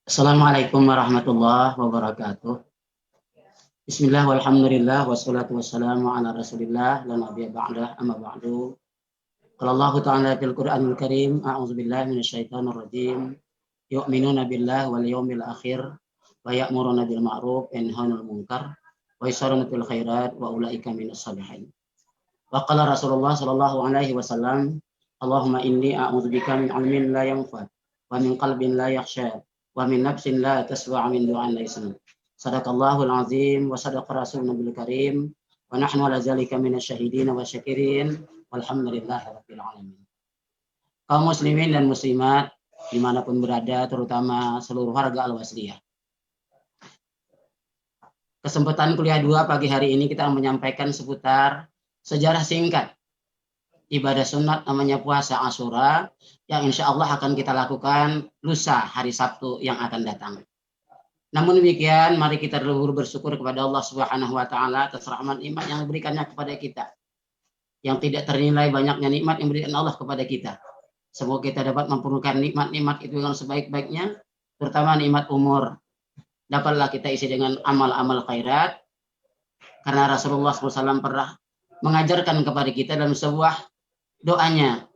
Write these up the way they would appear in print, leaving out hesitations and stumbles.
Assalamualaikum warahmatullahi wabarakatuh. Bismillah walhamdulillah wassalatu wassalamu ala rasulillah la nabiyya ba'dah amma ba'du. Qala Allah ta'ala fil Qur'anil Karim, a'udzubillahi minasyaitonir rajim. Yu'minuna billahi wal yawmil akhir wa ya'muruna bil ma'ruf wa yanhauna 'anil munkar wa yusarruna fil khairat wa ulaika minas shalihin. Wa qala Rasulullah sallallahu alaihi wasallam, Allahumma inni a'udzubika min 'ilmin la yanfa' wa min qalbin la yakhsha wa min nafsin la taswa' min du'an la yasma. Sadaqallahul azim wa sadaqa rasulun nabil karim wa nahnu ala zalika minasyahidin wa syakirin walhamdulillahi rabbil alamin. Kaum muslimin dan muslimat dimanapun berada, terutama seluruh warga Al-Wasliyah. Kesempatan kuliah 2 pagi hari ini kita menyampaikan seputar sejarah singkat ibadah sunat namanya puasa Asyura yang insya Allah akan kita lakukan lusa hari Sabtu yang akan datang. Namun demikian, mari kita dahulu bersyukur kepada Allah Subhanahu wa taala atas rahmat nikmat yang diberikannya kepada kita. Yang tidak ternilai banyaknya nikmat yang diberikan Allah kepada kita. Semoga kita dapat memperlukan nikmat-nikmat itu dengan sebaik-baiknya, terutama nikmat umur. Dapatlah kita isi dengan amal-amal khairat. Karena Rasulullah SAW pernah mengajarkan kepada kita dalam sebuah doanya,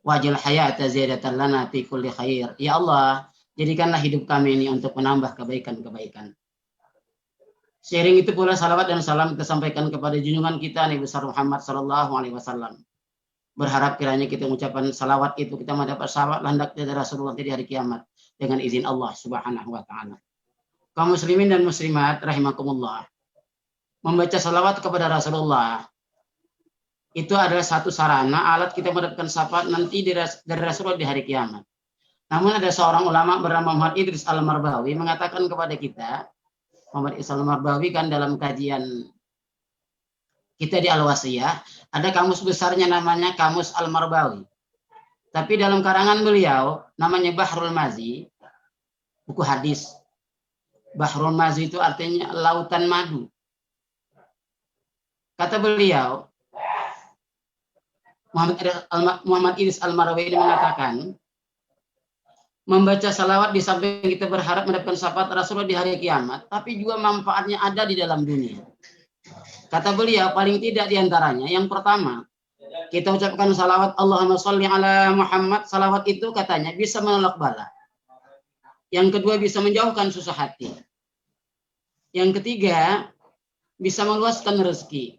wajil hayata ziyadatan lana fi kulli khair. Ya Allah, jadikanlah hidup kami ini untuk menambah kebaikan-kebaikan. Seiring itu pula salawat dan salam kita sampaikan kepada junjungan kita Nabi besar Muhammad sallallahu alaihi wasallam. Berharap kiranya kita mengucapkan salawat itu kita mendapat sahabat landak dari Rasulullah di hari kiamat dengan izin Allah Subhanahu wa taala. Kaum muslimin dan muslimat rahimakumullah. Membaca salawat kepada Rasulullah itu adalah satu sarana alat kita mendapatkan syafaat nanti dari Rasulullah di hari kiamat. Namun ada seorang ulama bernama Muhammad Idris Al-Marbawi mengatakan kepada kita, Muhammad Idris Al-Marbawi kan dalam kajian kita di Al-Wasliyah, ada kamus besarnya namanya Kamus Al-Marbawi. Tapi dalam karangan beliau, namanya Bahrul Mazi, buku hadis. Bahrul Mazi itu artinya lautan madu. Kata beliau, Muhammad Idris Al-Marbawi ini mengatakan, membaca salawat di samping kita berharap mendapatkan syafaat Rasulullah di hari kiamat, tapi juga manfaatnya ada di dalam dunia. Kata beliau, paling tidak diantaranya, yang pertama, kita ucapkan salawat Allahumma sholli ala Muhammad, salawat itu katanya bisa menolak bala. Yang kedua, bisa menjauhkan susah hati. Yang ketiga, bisa meluaskan rezeki.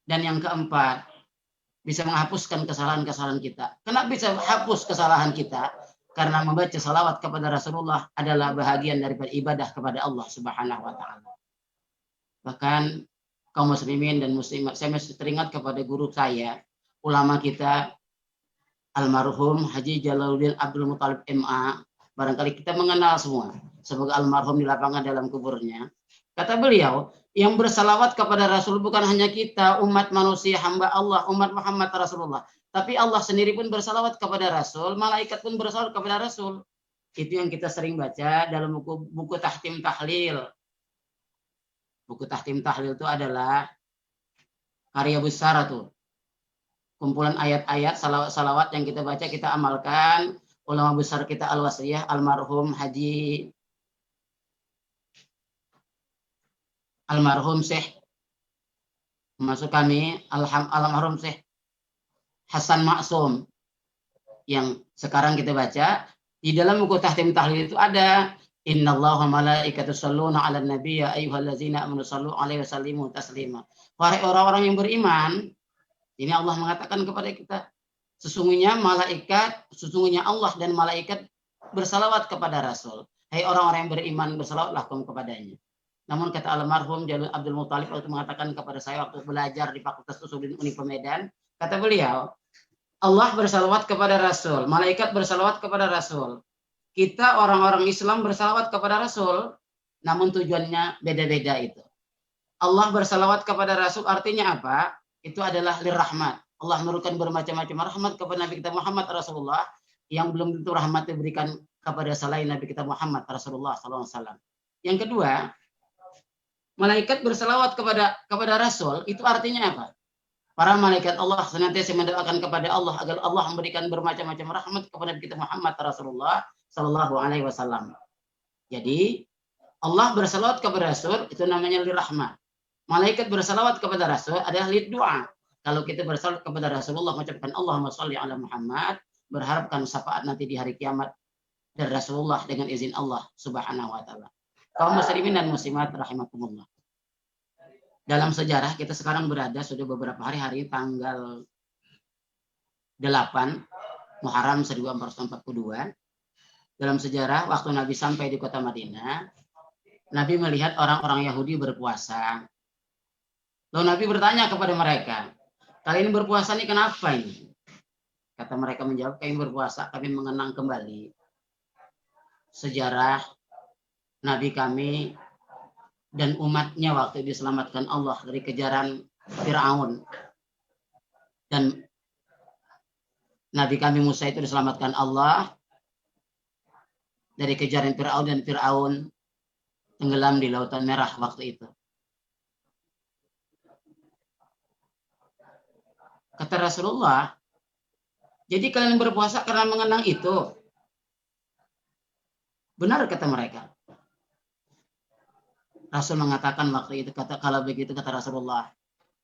Dan yang keempat, bisa menghapuskan kesalahan-kesalahan kita. Kenapa bisa hapus kesalahan kita? Karena membaca salawat kepada Rasulullah adalah bahagian daripada ibadah kepada Allah Subhanahu wa taala. Bahkan kaum muslimin dan muslimat, saya masih teringat kepada guru saya, ulama kita almarhum Haji Jalaluddin Abdul Muthalib MA. Barangkali kita mengenal semua. Semoga almarhum di lapangan dalam kuburnya. Kata beliau, yang bersalawat kepada Rasul bukan hanya kita, umat manusia, hamba Allah, umat Muhammad Rasulullah. Tapi Allah sendiri pun bersalawat kepada Rasul, malaikat pun bersalawat kepada Rasul. Itu yang kita sering baca dalam buku Tahtim Tahlil. Buku Tahtim Tahlil itu adalah karya besar tuh. Kumpulan ayat-ayat salawat yang kita baca, kita amalkan. Ulama besar kita Al-Wasliyah, almarhum Syekh masuk kami almarhum Syekh Hasan Maksum yang sekarang kita baca di dalam buku Tahtim Tahlil itu ada innallaha malaikatahu yusholluna 'alan nabiy ya ayyuhallazina amanu shallu 'alaihi wasallimu taslima. Wahai orang-orang yang beriman, ini Allah mengatakan kepada kita, sesungguhnya Allah dan malaikat bersalawat kepada Rasul. Hai orang-orang yang beriman, bersalawatlah kamu kepadanya. Namun kata almarhum Jalul Abdul Muthalib waktu mengatakan kepada saya waktu belajar di Fakultas Usuluddin Universitas Medan, kata beliau, Allah bersalawat kepada Rasul, malaikat bersalawat kepada Rasul. Kita orang-orang Islam bersalawat kepada Rasul, namun tujuannya beda-beda itu. Allah bersalawat kepada Rasul artinya apa? Itu adalah lirrahmat. Allah menurunkan bermacam-macam rahmat kepada Nabi kita Muhammad Rasulullah yang belum tentu rahmat diberikan kepada selain Nabi kita Muhammad Rasulullah SAW. Yang kedua, malaikat berselawat kepada Rasul, itu artinya apa? Para malaikat Allah senantiasa mendoakan kepada Allah agar Allah memberikan bermacam-macam rahmat kepada kita Muhammad Rasulullah Sallallahu Alaihi Wasallam. Jadi Allah bersalawat kepada Rasul itu namanya lirahmah. Malaikat bersalawat kepada Rasul adalah lid doa. Kalau kita bersalawat kepada Rasulullah mengucapkan Allahumma sholli ala Muhammad, berharapkan syafaat nanti di hari kiamat dari Rasulullah dengan izin Allah Subhanahu wa taala. Kaum muslimin dan muslimat rahimakumullah. Dalam sejarah kita sekarang berada sudah beberapa hari tanggal 8 Muharram 1442. Dalam sejarah waktu Nabi sampai di kota Madinah, Nabi melihat orang-orang Yahudi berpuasa. Lalu Nabi bertanya kepada mereka, kalian berpuasa ini kenapa ini? Kata mereka menjawab, kami berpuasa, kami mengenang kembali sejarah Nabi kami dan umatnya waktu diselamatkan Allah dari kejaran Fir'aun. Dan Nabi kami Musa itu diselamatkan Allah dari kejaran Fir'aun, dan Fir'aun tenggelam di Lautan Merah waktu itu. Kata Rasulullah, jadi kalian berpuasa karena mengenang itu. Benar kata mereka. Rasul mengatakan waktu itu, kalau begitu kata Rasulullah,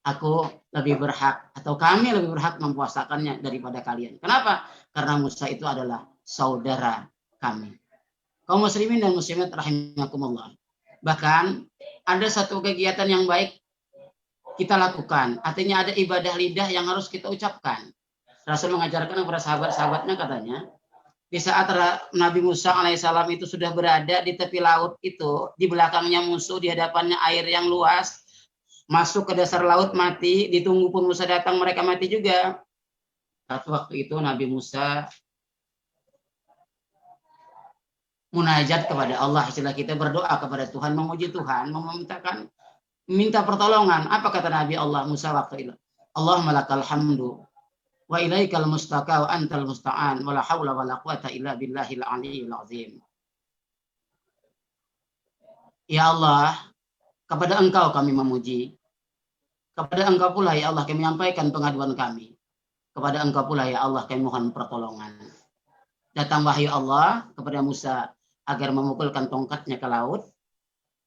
aku lebih berhak atau kami lebih berhak mempuasakannya daripada kalian. Kenapa? Karena Musa itu adalah saudara kami. Kaum muslimin dan muslimat rahimakumullah. Bahkan ada satu kegiatan yang baik kita lakukan. Artinya ada ibadah lidah yang harus kita ucapkan. Rasul mengajarkan kepada sahabat-sahabatnya katanya, di saat Nabi Musa alaihissalam itu sudah berada di tepi laut itu, di belakangnya musuh, di hadapannya air yang luas, masuk ke dasar laut mati, ditunggu pun Musa datang, mereka mati juga. Satu waktu itu Nabi Musa munajat kepada Allah, istilah kita berdoa kepada Tuhan, memuji Tuhan, minta pertolongan. Apa kata Nabi Allah Musa waktu itu? Allahumma lakal hamdu wa ilaikal mustaka wa antal musta'an wa la hawla wa la quwata illa billahil aliyyil azim. Ya Allah, kepada Engkau kami memuji. Kepada Engkau pula ya Allah kami menyampaikan pengaduan kami. Kepada Engkau pula ya Allah kami mohon pertolongan. Datang wahyu Allah kepada Musa agar memukulkan tongkatnya ke laut,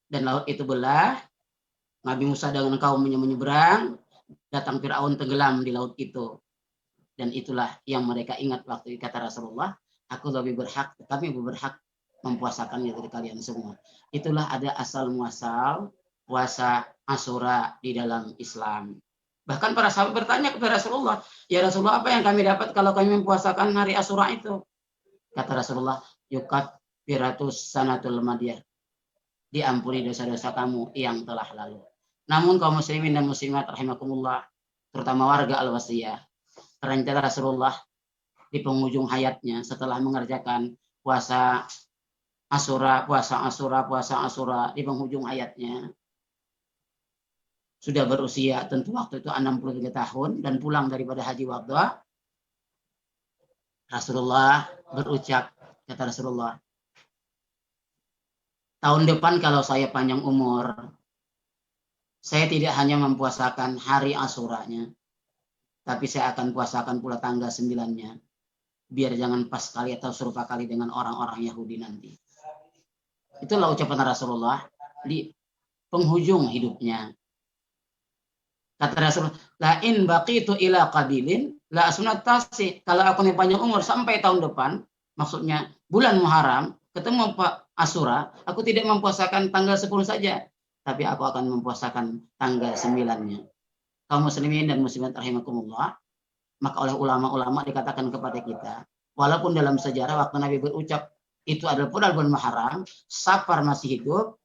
dan laut itu belah. Nabi Musa dengan kaumnya menyeberang, datang Fir'aun tenggelam di laut itu. Dan itulah yang mereka ingat waktu kata Rasulullah, aku lebih berhak, kami lebih berhak mempuasakannya dari kalian semua. Itulah ada asal muasal puasa Asyura di dalam Islam. Bahkan para sahabat bertanya kepada Rasulullah, ya Rasulullah, apa yang kami dapat kalau kami mempuasakan hari Asyura itu? Kata Rasulullah, yukat firatus sanatul madiyah, diampuni dosa-dosa kamu yang telah lalu. Namun kaum muslimin dan muslimat rahimakumullah, terutama warga Al-Wasiyah, ternyata Rasulullah di penghujung hayatnya setelah mengerjakan puasa Asyura di penghujung hayatnya sudah berusia tentu waktu itu 63 tahun dan pulang daripada haji wada. Rasulullah berucap, kata Rasulullah, tahun depan kalau saya panjang umur, saya tidak hanya mempuasakan hari Asyuranya, tapi saya akan puasakan pula tanggal 9-nya. Biar jangan pas kali atau serupa kali dengan orang-orang Yahudi nanti. Itulah ucapan Rasulullah di penghujung hidupnya. Kata Rasulullah, la in baqitu ila qabilin la asnatasi. Kalau aku panjang umur sampai tahun depan, maksudnya bulan Muharram, ketemu Pak Asyura, aku tidak mempuasakan tanggal 10 saja, tapi aku akan mempuasakan tanggal 9-nya. Kaum muslimin dan muslimat rahimakumullah, maka oleh ulama-ulama dikatakan kepada kita, walaupun dalam sejarah waktu Nabi berucap itu adalah bulan Muharram, Safar masih hidup,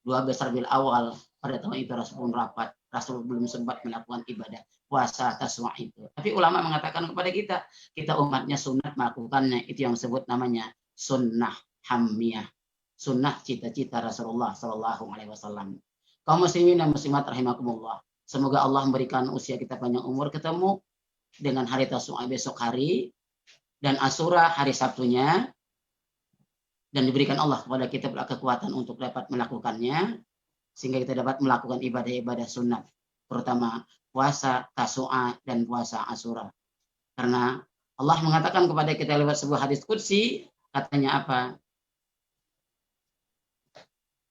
12 Rabiul Awal pada tahun itu Rasul pun rapat, Rasul belum sempat melakukan ibadah puasa Taswa itu. Tapi ulama mengatakan kepada kita umatnya sunat melakukannya, itu yang disebut namanya sunnah hamiyah, sunnah cita-cita Rasulullah Shallallahu Alaihi Wasallam. Kaum muslimin dan muslimat rahimakumullah, semoga Allah memberikan usia kita panjang umur, ketemu dengan hari Taswa besok hari dan Asyura hari Sabtunya, dan diberikan Allah kepada kita kekuatan untuk dapat melakukannya, sehingga kita dapat melakukan ibadah-ibadah sunat, terutama puasa Tasu'a dan puasa Asyura. Karena Allah mengatakan kepada kita lewat sebuah hadis qudsi, Katanya apa?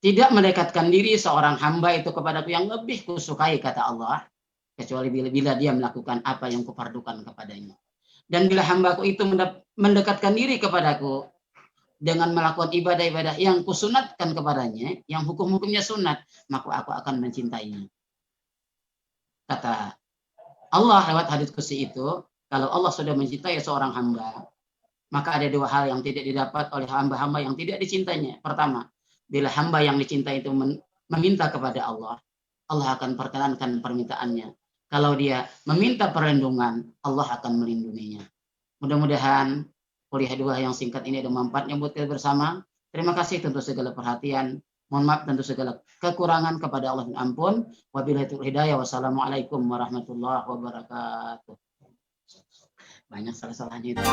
Tidak mendekatkan diri seorang hamba itu kepadaku yang lebih kusukai, kata Allah, kecuali bila dia melakukan apa yang kufardukan kepadanya. Dan bila hambaku itu mendekatkan diri kepadaku dengan melakukan ibadah-ibadah yang kusunatkan kepadanya, yang hukum-hukumnya sunat, maka aku akan mencintainya. Kata Allah lewat hadits qudsi itu, kalau Allah sudah mencintai seorang hamba, maka ada dua hal yang tidak didapat oleh hamba-hamba yang tidak dicintainya. Pertama, bila hamba yang dicintai itu meminta kepada Allah, Allah akan perkenankan permintaannya. Kalau dia meminta perlindungan, Allah akan melindunginya. Mudah-mudahan kuliah 2 yang singkat ini ada manfaatnya buat kita bersama. Terima kasih tentu segala perhatian. Mohon maaf tentu segala kekurangan kepada Allah dan ampun. Wabillahi taufiq hidayah. Wassalamualaikum warahmatullahi wabarakatuh. Banyak salah-salahnya itu.